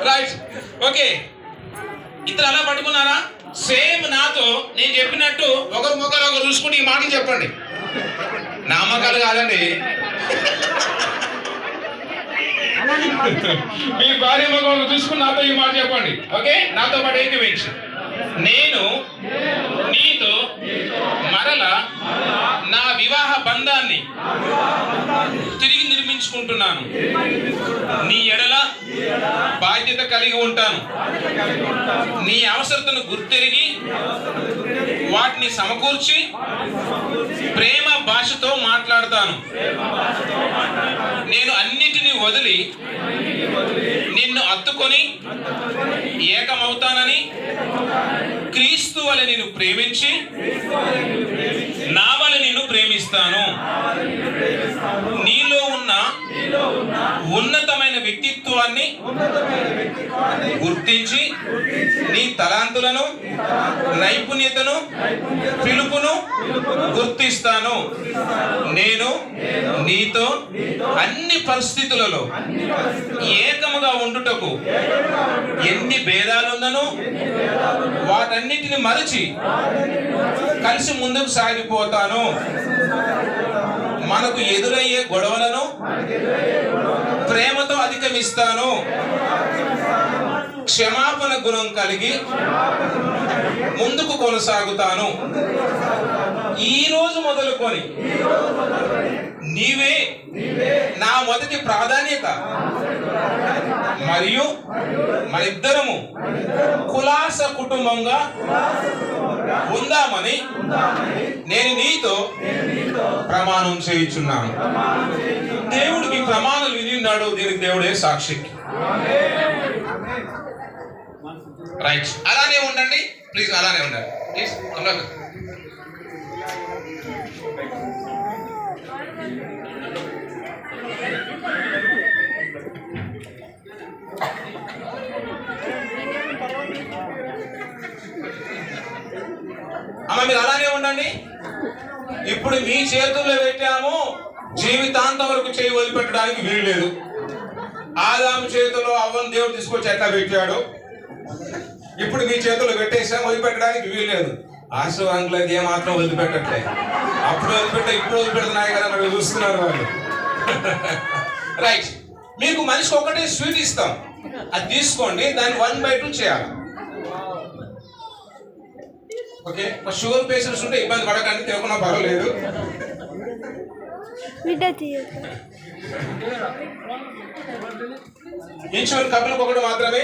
Right, okay. ఇద్దరు అలా పట్టుకున్నారా? Same నాతో నేను చెప్పినట్టు ఒకరు ముఖాలు ఒకరు చూసుకుంటే ఈ మాటలు చెప్పండి. నామకాలు కాదండి. మీ భార్య ముఖం చూసుకుని నాతో ఈ మాట చెప్పండి. ఓకే, నాతో పాటు ఏకీవించు. నేను నీతో మరలా నా వివాహ బంధాన్ని తిరిగి నిర్మించుకుంటున్నాను. నీ ఎడల బాధ్యత కలిగి ఉంటాను. నీ అవసరతను గుర్తెరిగి వాటిని సమకూర్చి ప్రేమ భాషతో మాట్లాడతాను. నేను అన్నిటినీ వదిలి నిన్ను అత్తుకొని ఏకమవుతానని క్రీస్తు వలె నిన్ను ప్రేమించి నా వలె నిన్ను ప్రేమిస్తాను. నీలో ఉన్న ఉన్నతమైన వ్యక్తిత్వాన్ని గుర్తించి నీ తలాంతులను, నైపుణ్యతను, పిలుపును గుర్తిస్తాను. నేను నీతో అన్ని పరిస్థితులలో ఏకముగా ఉండుటకు ఎన్ని భేదాలున్నను వాటన్నిటిని మరచి కలిసి ముందుకు సాగిపోతాను. మనకు ఎదురయ్యే గొడవలను ప్రేమతో అధిగమిస్తాను. క్షమాపణ గుణం కలిగి ముందుకు కొనసాగుతాను. ఈ రోజు మొదలుకొని నీవే నా మొదటి ప్రాధాన్యత మరియు మనిద్దరము కులాస కుటుంబంగా ఉందామని నేను నీతో ప్రమాణం చేయుచున్నాను. దేవుడికి ప్రమాణాలు విని ఉన్నాడు. దీనికి దేవుడే సాక్షి. రైట్, అలానే ఉండండి ప్లీజ్, అలానే ఉండండి ప్లీజ్. అమ్మ మీరు అలానే ఉండండి. ఇప్పుడు మీ చేతుల్లో పెట్టాము, జీవితాంతం వరకు చేయి వదిలిపెట్టడానికి వీలు లేదు. ఆదాము చేతిలో అవ్వను దేవుడు తీసుకొచ్చి ఎట్లా పెట్టాడు, ఇప్పుడు మీ చేతుల్లో పెట్టేసాం, వదిలిపెట్టడానికి వీలు లేదు. ఆశీర్వాదానికి ఏమాత్రం వదిలిపెట్టట్లే. అప్పుడు వదిలిపెట్ట ఇప్పుడు వదిలిపెడుతున్నాయి కదా మీరు చూస్తున్నారు వాళ్ళు. రైట్, మీకు మనిషికి ఒకటే స్వీట్ ఇస్తాం, అది తీసుకోండి, దాన్ని 1/2 చేయాలి. ఓకే, షుగర్ పేషెంట్స్ ఉంటే ఇబ్బంది పడకండి, తినకుండా పర్వాలేదు. ఇంచుమించు కప్పులకు ఒకటి మాత్రమే.